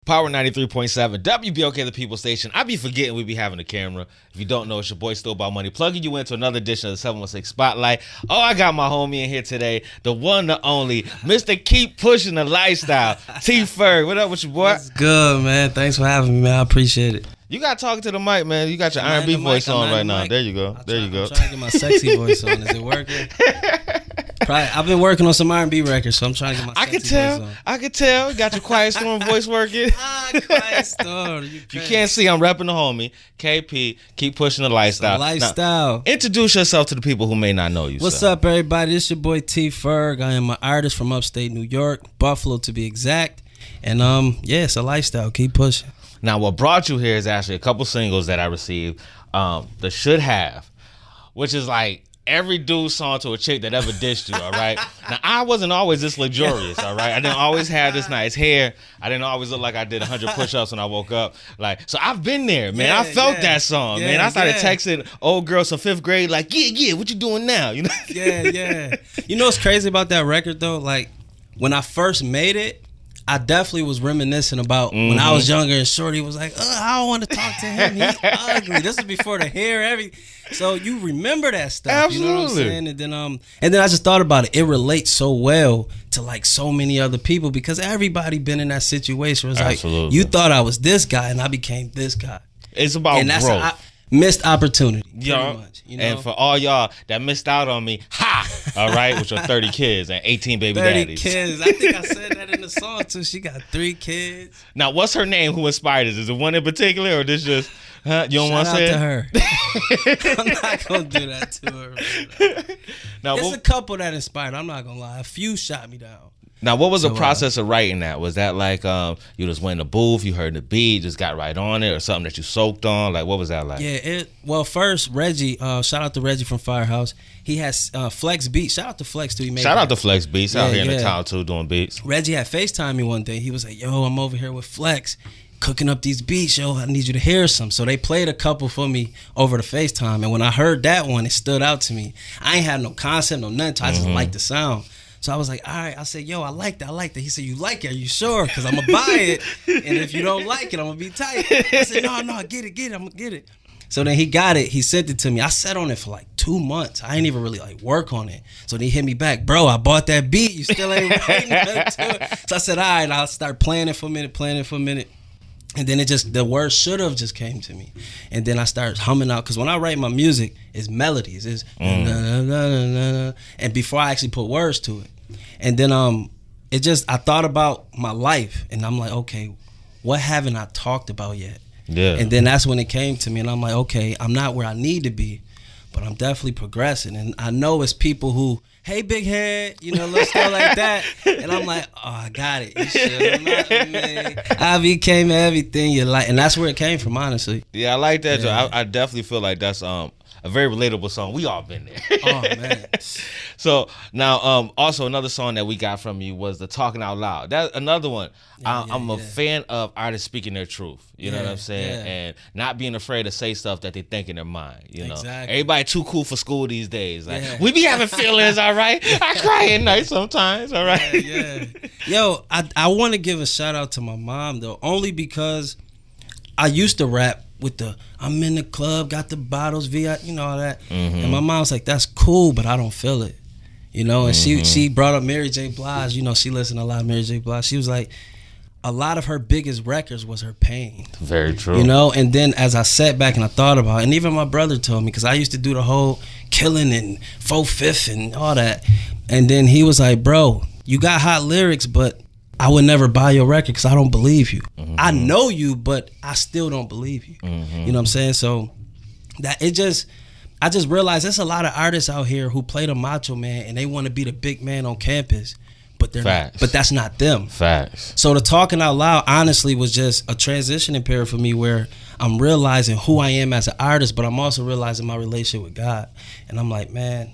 Power 93.7, WBOK, the People Station. I be forgetting we be having a camera. If you don't know, it's your boy Still About Money, plugging you into another edition of the 716 Spotlight. Oh, I got my homie in here today, the one, the only, Mr. Keep Pushing the Lifestyle, T-Ferg. What up with your boy? That's good, man. Thanks for having me, man. I appreciate it. You got talking to the mic, man. You got your R&B voice on right now. There you go. There you go. I'm trying to get my sexy voice on. Is it working? I've been working on some R&B records, so I'm trying to get my sexy voice on. I could tell. You got your Quiet Storm voice working. Quiet Storm. You can't see, I'm repping the homie. KP, Keep Pushing the Lifestyle. Lifestyle. Now, introduce yourself to the people who may not know you. What's up, everybody? This is your boy T-Ferg. I am an artist from upstate New York, Buffalo to be exact. And yeah, it's a lifestyle. Keep pushing. Now, what brought you here is actually a couple singles that I received. The Should Have, which is like every dude's song to a chick that ever dissed you, all right? Now, I wasn't always this luxurious, all right? I didn't always have this nice hair. I didn't always look like I did 100 push-ups when I woke up. So I've been there, man. I felt that song, man. I started texting old girls from 5th grade like, yeah, what you doing now? You know? Yeah. You know what's crazy about that record, though? Like, when I first made it, I definitely was reminiscing about when I was younger and Shorty was like, I don't want to talk to him. He's ugly. This is before the hair, everything. So you remember that stuff. Absolutely. You know what I'm saying? And then I just thought about it. It relates so well to like so many other people because everybody been in that situation. It was like, you thought I was this guy and I became this guy. It's about growth. Missed opportunity, pretty much, you know? And for all y'all that missed out on me, all right, with your 30 kids and 18 baby 30 daddies. 30 kids. I think I said that in the song, too. She got 3 kids. Now, what's her name? Who inspired this? Is it one in particular or this just, you don't want to say it? Shout out to her. I'm not going to do that to her. Now, it's a couple that inspired. I'm not going to lie. A few shot me down. Now, what was the process of writing that? Was that like you just went in the booth, you heard the beat, just got right on it, or something that you soaked on? Like, what was that like? Yeah, well, first, Reggie, shout out to Reggie from Firehouse. He has Flex Beats. Shout out to Flex, too. Shout out to Flex Beats out here in the town, too, doing beats. Reggie had FaceTime me one day. He was like, yo, I'm over here with Flex, cooking up these beats. Yo, I need you to hear some. So they played a couple for me over the FaceTime. And when I heard that one, it stood out to me. I ain't had no concept, no nothing. I just liked the sound. So I was like, all right. I said, yo, I like that. He said, you like it? Are you sure? Because I'm going to buy it. And if you don't like it, I'm going to be tight. I said, no, get it. I'm going to get it. So then he got it. He sent it to me. I sat on it for like 2 months. I ain't even really like work on it. So then he hit me back. Bro, I bought that beat. You still ain't writing nothing to it. So I said, all right, I'll start playing it for a minute. And then the word should have just came to me. And then I started humming out. Because when I write my music, it's melodies. It's and before I actually put words to it. And then I thought about my life. And I'm like, okay, what haven't I talked about yet? Yeah. And then that's when it came to me. And I'm like, okay, I'm not where I need to be. But I'm definitely progressing. And I know it's people who, hey, big head, little stuff like that. And I'm like, oh, I got it. You should have me. I became everything you like. And that's where it came from, honestly. Yeah, I like that. Yeah. I definitely feel like that's a very relatable song. We all been there. Oh, man. So now, also another song that we got from you was the Talking Out Loud. That's another one. I'm a fan of artists speaking their truth. You know what I'm saying? And not being afraid to say stuff that they think in their mind. You know, everybody too cool for school these days. Like we be having feelings, all right? I cry at night sometimes, all right? Yeah. Yo, I want to give a shout out to my mom though, only because I used to rap with I'm in the club, got the bottles, all that. And my mom's like, that's cool, but I don't feel it. And she brought up Mary J. Blige. She listened to a lot of Mary J. Blige. She was like, a lot of her biggest records was her pain. Very true. And then as I sat back and I thought about it, and even my brother told me, because I used to do the whole killing and 4/5 and all that. And then he was like, bro, you got hot lyrics, but I would never buy your record because I don't believe you. I know you, but I still don't believe you. You know what I'm saying? So I just realized there's a lot of artists out here who play the macho man and they want to be the big man on campus, but they're not. But that's not them. Facts. So the Talking Out Loud honestly was just a transitioning period for me where I'm realizing who I am as an artist, but I'm also realizing my relationship with God. And I'm like, man,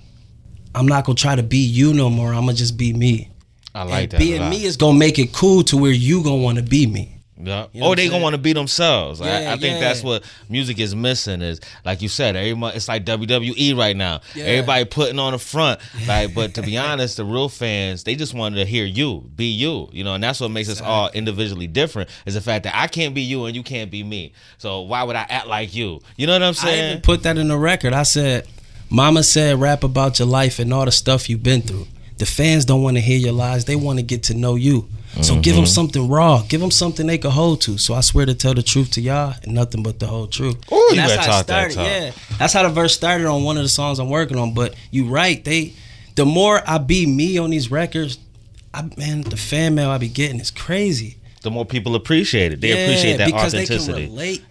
I'm not gonna try to be you no more. I'm gonna just be me. I like and that. Being me is gonna make it cool to where you gonna want to be me. Yeah. You know Or what they I'm gonna saying? want to be themselves. Yeah, I think yeah. that's what music is missing. Is like you said, everybody, it's like WWE right now. Yeah. Everybody putting on the front. Like, but to be honest, the real fans, they just wanted to hear you, be you. You know, and that's what makes us all individually different. Is the fact that I can't be you and you can't be me. So why would I act like you? You know what I'm I saying? even put that in the record. I said, Mama said, rap about your life and all the stuff you've been through. The fans don't want to hear your lies. They want to get to know you. So give them something raw. Give them something they can hold to. So I swear to tell the truth to y'all and nothing but the whole truth. Ooh, you and that's better how talk it started. that talk. Yeah, that's how the verse started on one of the songs I'm working on. But you right. The more I be me on these records, the fan mail I be getting is crazy. The more people appreciate it. They appreciate that because authenticity. They can relate.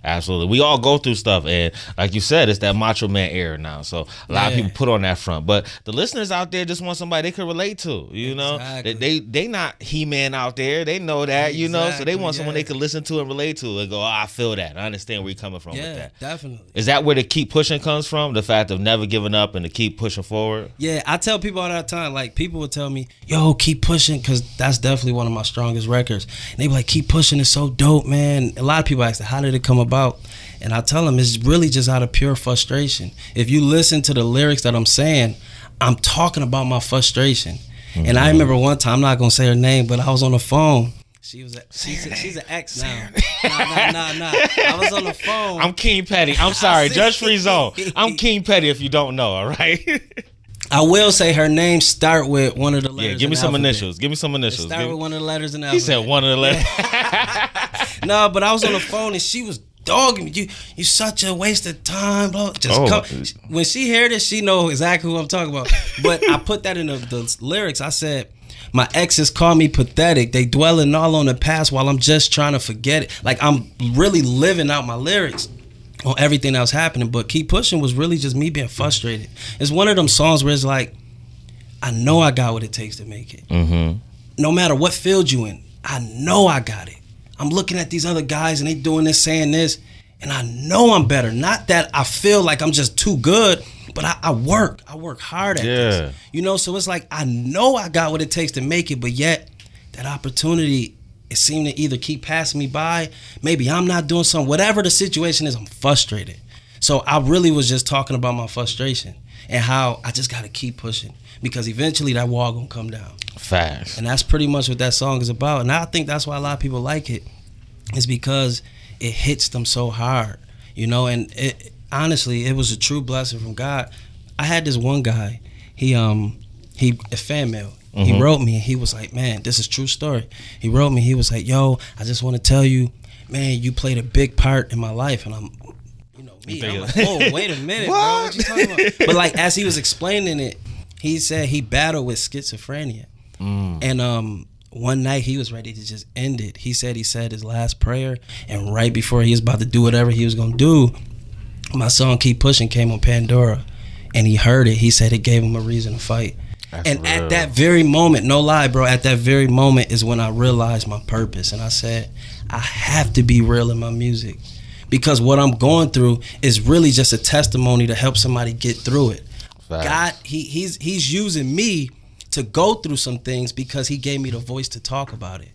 Absolutely. We all go through stuff, and like you said, it's that macho man era now. So a lot of people put on that front, but the listeners out there just want somebody they can relate to. You know, they not He-Man out there. They know that. You know, so they want someone they can listen to and relate to and go, oh, I feel that. I understand where you're coming from with that. Definitely. Is that where the keep pushing comes from? The fact of never giving up and to keep pushing forward. Yeah, I tell people all that time. Like people would tell me, "Yo, keep pushing," because that's definitely one of my strongest records. And they be like, "Keep pushing, it's so dope, man." A lot of people ask, "How did it come about?" And I tell them it's really just out of pure frustration. If you listen to the lyrics that I'm saying, I'm talking about my frustration. And I remember one time, I'm not gonna say her name, but I was on the phone. She's an ex now. Nah. I was on the phone. I'm King Petty. I'm sorry, Judge Free Zone. I'm King Petty if you don't know, all right? I will say her name start with one of the letters. Yeah, give me some alphabet. initials. Give me some initials. Start with one of the letters in the He alphabet. said one of the letters. No, but I was on the phone and she was dogging me. You such a waste of time, bro. When she heard it, she know exactly who I'm talking about. But I put that in the lyrics. I said, my exes call me pathetic. They dwelling all on the past while I'm just trying to forget it. Like I'm really living out my lyrics on everything that was happening. But Keep Pushing was really just me being frustrated. It's one of them songs where it's like, I know I got what it takes to make it. Mm-hmm. No matter what field you in, I know I got it. I'm looking at these other guys and they doing this, saying this, and I know I'm better. Not that I feel like I'm just too good, but I work hard at this. You know, so it's like I know I got what it takes to make it, but yet that opportunity, it seemed to either keep passing me by, maybe I'm not doing something, whatever the situation is, I'm frustrated. So I really was just talking about my frustration and how I just gotta keep pushing because eventually that wall gonna come down. Fast. And that's pretty much what that song is about. And I think that's why a lot of people like it, is because it hits them so hard, you know. And honestly, it was a true blessing from God. I had this one guy, he a fan mail. Mm-hmm. He wrote me and he was like, man, this is a true story. He wrote me, he was like, yo, I just want to tell you, man, you played a big part in my life. And I'm like, oh, wait a minute, bro, what you talking about? But like, as he was explaining it, he said he battled with schizophrenia. And one night he was ready to just end it. He said his last prayer, and right before he was about to do whatever he was gonna do, my song Keep Pushing came on Pandora, and he heard it. He said it gave him a reason to fight. That's and real. At that very moment, no lie, bro, at that very moment is when I realized my purpose. And I said, I have to be real in my music, because what I'm going through is really just a testimony to help somebody get through it. Facts. God, he's using me to go through some things because he gave me the voice to talk about it,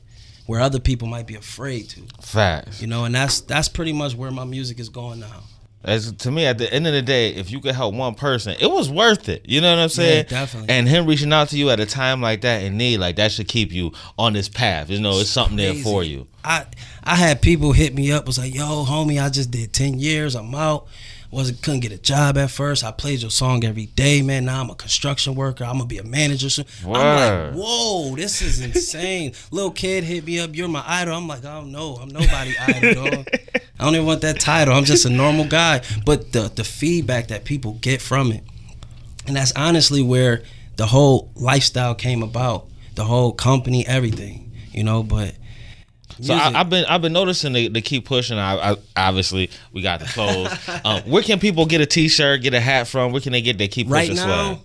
where other people might be afraid to. Facts. You know, and that's pretty much where my music is going now. As to me, at the end of the day, if you could help one person, it was worth it. You know what I'm saying? Yeah, definitely. And him reaching out to you at a time like that in need, like that should keep you on this path. You know, it's something there for you. I had people hit me up, was like, yo, homie, I just did 10 years, I'm out. Couldn't get a job at first. I played your song every day, man. Now I'm a construction worker. I'm gonna be a manager soon. I'm like, whoa, this is insane. Little kid hit me up, you're my idol. I'm like, I don't know. I'm nobody idol, dog. I don't even want that title. I'm just a normal guy. But the feedback that people get from it, and that's honestly where the whole lifestyle came about, the whole company, everything, you know. But so I've been noticing the Keep Pushing. I obviously we got the clothes. Where can people get a T-shirt, get a hat from? Where can they get their Keep Pushing swag?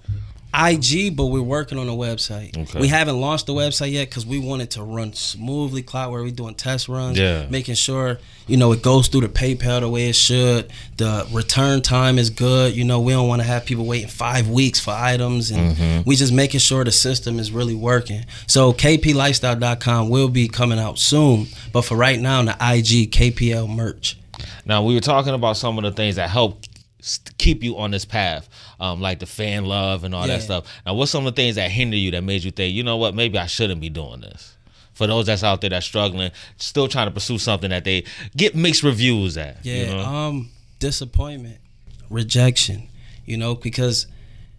IG, but we're working on a website. Okay. We haven't launched the website yet because we want it to run smoothly. Cloud, where we're doing test runs, making sure it goes through the PayPal the way it should. The return time is good. We don't want to have people waiting 5 weeks for items, and we just making sure the system is really working. So kplifestyle.com will be coming out soon, but for right now, the IG KPL merch. Now, we were talking about some of the things that help keep you on this path, like the fan love and all that stuff. Now, what's some of the things that hinder you that made you think, you know what, maybe I shouldn't be doing this? For those that's out there that's struggling, still trying to pursue something that they get mixed reviews at. Disappointment, rejection, because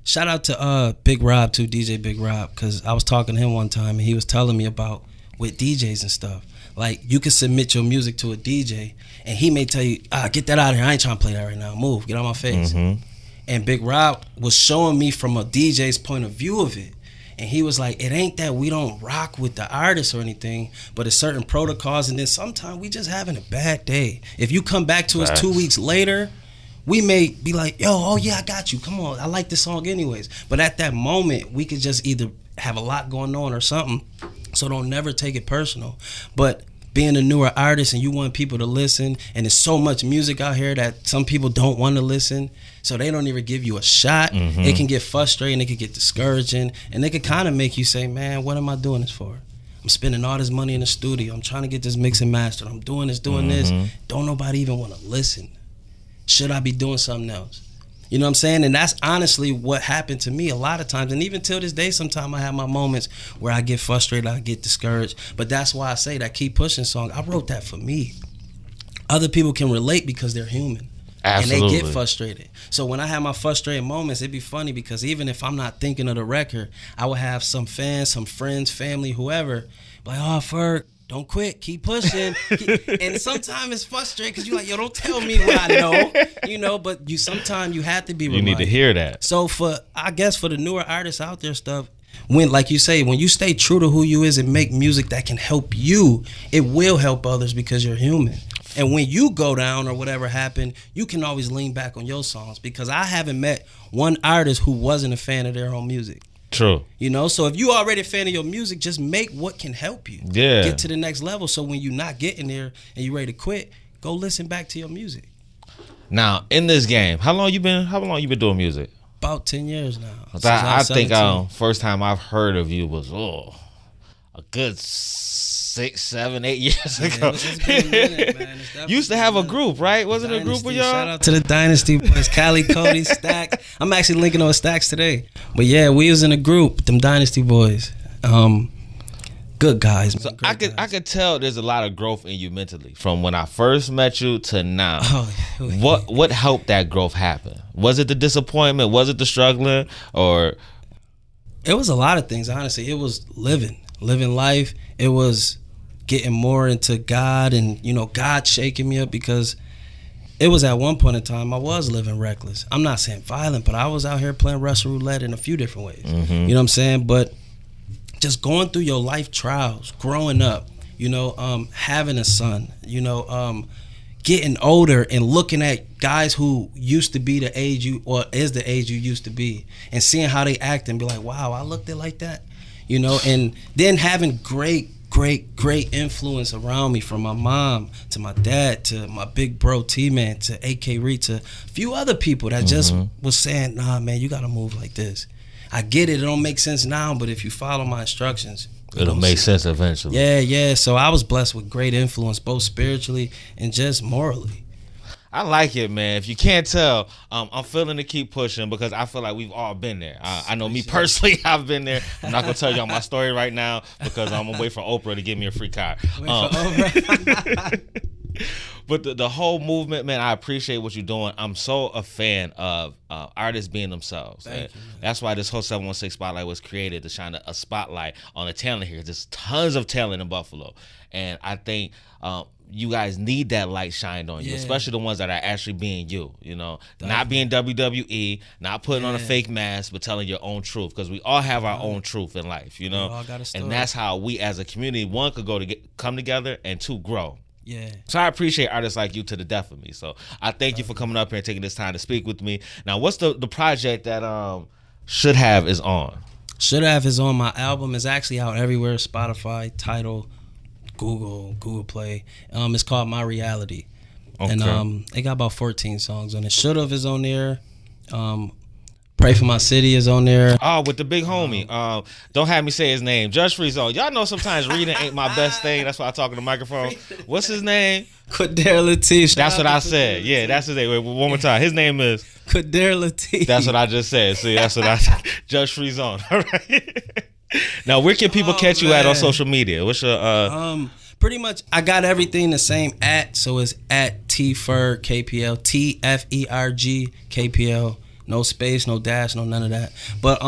shout out to Big Rob too, DJ Big Rob, because I was talking to him one time and he was telling me about with DJs and stuff. Like, you can submit your music to a DJ and he may tell you, get that out of here. I ain't trying to play that right now. Move, get out my face. And Big Rob was showing me from a DJ's point of view of it. And he was like, it ain't that we don't rock with the artist or anything, but it's certain protocols. And then sometimes we just having a bad day. If you come back to us 2 weeks later, we may be like, oh yeah, I got you. Come on, I like this song anyways. But at that moment, we could just either have a lot going on or something. So don't never take it personal. But being a newer artist and you want people to listen, and there's so much music out here that some people don't want to listen, so they don't even give you a shot. It can get frustrating, it can get discouraging, and it can kind of make you say, man, what am I doing this for? I'm spending all this money in the studio. I'm trying to get this mix and mastered. I'm doing this. Don't nobody even want to listen. Should I be doing something else? You know what I'm saying? And that's honestly what happened to me a lot of times. And even till this day, sometimes I have my moments where I get frustrated, I get discouraged. But that's why I say that Keep Pushing song, I wrote that for me. Other people can relate because they're human. Absolutely. And they get frustrated. So when I have my frustrated moments, it'd be funny because even if I'm not thinking of the record, I would have some fans, some friends, family, whoever, like, oh, Ferg, don't quit, keep pushing. And sometimes it's frustrating because you're like, yo, don't tell me what I know, but sometimes you have to be reminded. You need to hear that. So I guess for the newer artists out there stuff, when, like you say, when you stay true to who you is and make music that can help you, it will help others because you're human. And when you go down or whatever happened, you can always lean back on your songs, because I haven't met one artist who wasn't a fan of their own music. True. So if you already a fan of your music, just make what can help you get to the next level. So when you're not getting there and you're ready to quit, go listen back to your music. Now, in this game, how long you been doing music? About 10 years now. I think first time I've heard of you was a good 6, 7, 8 years ago. It's been a minute, man. You used to have a group, right? Wasn't it a group with y'all? Shout out to the Dynasty boys, Cali, Cody, Stacks. I'm actually linking on Stacks today. But yeah, we was in a group, them Dynasty boys. Good guys, man. So I could tell there's a lot of growth in you mentally from when I first met you to now. What helped that growth happen? Was it the disappointment? Was it the struggling? Or it was a lot of things, honestly. It was living life. It was getting more into God, and God shaking me up, because it was at one point in time I was living reckless. I'm not saying violent, but I was out here playing Russian roulette in a few different ways. You know what I'm saying? But just going through your life trials, growing up, having a son, getting older and looking at guys who used to be the age is the age you used to be, and seeing how they act and be like, wow, I looked at like that, and then having great influence around me, from my mom to my dad to my big bro T-Man to AK Reed to a few other people that just was saying, nah, man, you gotta move like this. I get it don't make sense now, but if you follow my instructions, it'll make sense eventually. Yeah. So I was blessed with great influence, both spiritually and just morally. I like it, man. If you can't tell, I'm feeling to keep pushing, because I feel like we've all been there. I know me personally, I've been there. I'm not going to tell y'all my story right now, because I'm going to wait for Oprah to give me a free car. But the whole movement, man, I appreciate what you're doing. I'm so a fan of artists being themselves. Thank you, that's why this whole 716 Spotlight was created, to shine a spotlight on the talent here. There's tons of talent in Buffalo. And I think you guys need that light shined on you, especially the ones that are actually being you, not being WWE, not putting on a fake mask, but telling your own truth, because we all have our own truth in life, We all got a story. And that's how we as a community, one, could come together, and two, grow. Yeah. So I appreciate artists like you to the death of me. So I thank you for coming up here and taking this time to speak with me. Now, what's the project that Should Have is on. Should Have is on. My album is actually out everywhere: Spotify, Tidal, Google Play. It's called My Reality. Okay. And it got about 14 songs on it. Should Have is on there. Pray for My City is on there. Oh, with the big homie. Don't have me say his name. Judge Freeze on. Y'all know sometimes reading ain't my best thing. That's why I talk in the microphone. What's his name? Quadair Latif. That's what I said. Yeah, that's his name. Wait, one more time. His name is Quadair Latif. That's what I just said. See, that's what I Judge Freeze on. All right. Now, where can people catch you at on social media? What's your pretty much I got everything the same at, so it's at T-Ferg KPL, T-F-E-R-G KPL. No space, no dash, no none of that. But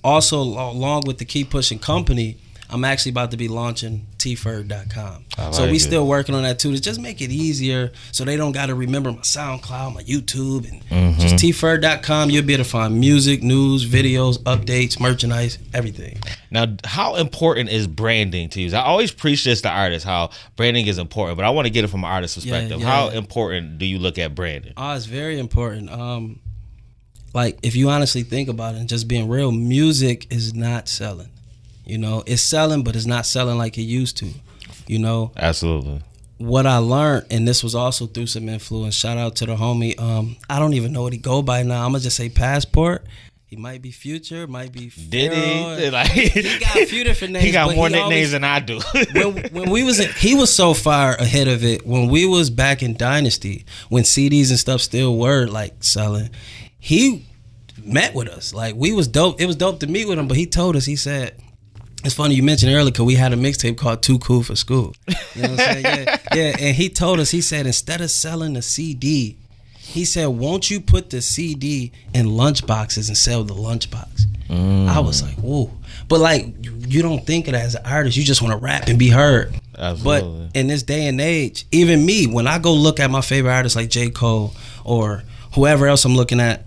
also along with the Keep Pushing company, I'm actually about to be launching T-Ferg.com. So we still working on that too, to just make it easier so they don't got to remember my SoundCloud, my YouTube, and just T-Ferg.com. You'll be able to find music, news, videos, updates, merchandise, everything. Now, how important is branding to you? I always preach this to artists, how branding is important, but I want to get it from an artist's perspective. Yeah. How important do you look at branding? Oh, it's very important. Like, if you honestly think about it and just being real, music is not selling. You know, it's selling, but it's not selling like it used to, you know? Absolutely. What I learned, and this was also through some influence, shout out to the homie, I don't even know what he go by now. I'm going to just say Passport. He might be Future, might be Pharaoh. Did he? Like, he got a few different names. He got more nicknames than I do. when we was he was so far ahead of it. When we was back in Dynasty, when CDs and stuff still were like selling, he met with us. Like, we was dope. It was dope to meet with him, but he told us, he said, it's funny you mentioned earlier because we had a mixtape called Too Cool for School. You know what I'm saying? Yeah. And he told us, he said, instead of selling the CD, he said, won't you put the CD in lunchboxes and sell the lunchbox? I was like, whoa. But like, you don't think of it as an artist. You just want to rap and be heard. Absolutely. But in this day and age, even me, when I go look at my favorite artists like J. Cole or whoever else I'm looking at,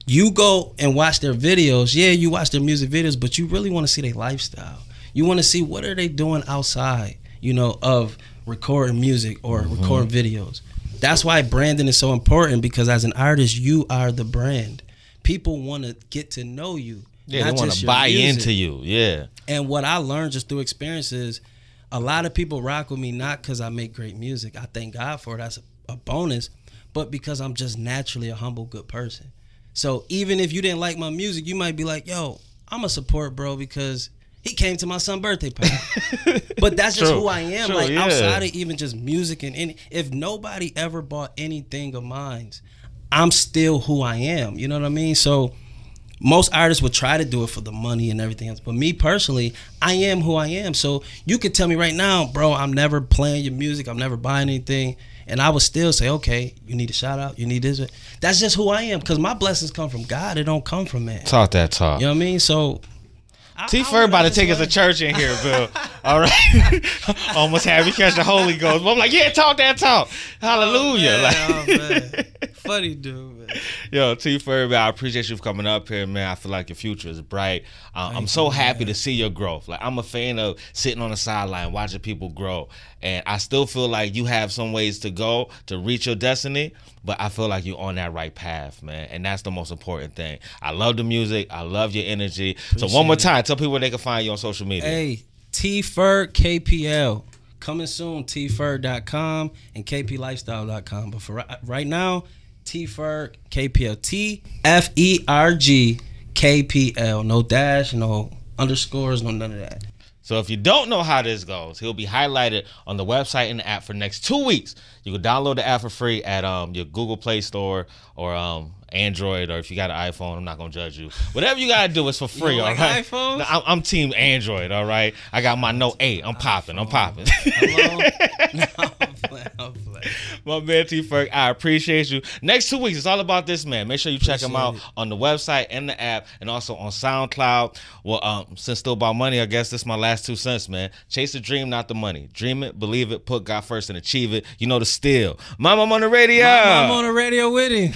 you go and watch their videos. Yeah, you watch their music videos, but you really want to see their lifestyle. You want to see what are they doing outside, you know, of recording music or recording videos. That's why branding is so important, because as an artist, you are the brand. People want to get to know you. Yeah, they want to buy into you. Yeah. And what I learned just through experiences, a lot of people rock with me not because I make great music. I thank God for it. That's a bonus. But because I'm just naturally a humble, good person. So even if you didn't like my music, you might be like, yo, I'm a support bro because he came to my son's birthday party. But that's just who I am. Like, outside of even just music and if nobody ever bought anything of mine, I'm still who I am. You know what I mean? So most artists would try to do it for the money and everything else. But me personally, I am who I am. So you could tell me right now, bro, I'm never playing your music. I'm never buying anything. And I would still say, okay, you need a shout out. You need this. That's just who I am, because my blessings come from God. It don't come from man. Talk that talk. You know what I mean? So T-Ferg about to take us to church in here, Bill. All right. Almost had me catch the Holy Ghost. But I'm like, yeah, talk that talk. Hallelujah. Oh, man. Funny dude, man. Yo, T-Ferg, I appreciate you for coming up here, man. I feel like your future is bright. I'm so happy to see your growth. Like, I'm a fan of sitting on the sideline, watching people grow. And I still feel like you have some ways to go to reach your destiny, but I feel like you're on that right path, man. And that's the most important thing. I love the music. I love your energy. Appreciate so one more time, tell people where they can find you on social media. Hey, T-Ferg KPL. Coming soon, T-Ferg.com and KPLifestyle.com. But for right now, T-Ferg KPL. T-F-E-R-G KPL. No dash, no underscores, no none of that. So if you don't know how this goes, he'll be highlighted on the website and the app for the next 2 weeks. You can download the app for free at your Google Play Store or Android, or if you got an iPhone, I'm not gonna judge you. Whatever you gotta do is for free, all right? iPhones? I'm team Android, all right? I got my Note 8. I'm popping. Hello? No, I'm playing. My man T-Ferg, I appreciate you. Next 2 weeks, it's all about this man. Make sure you check him out on the website and the app, and also on SoundCloud. Well, since still about money, I guess this is my last 2 cents, man. Chase the dream, not the money. Dream it, believe it, put God first, and achieve it. You know the steal. Mama, I'm on the radio. Mama, I'm on the radio with him.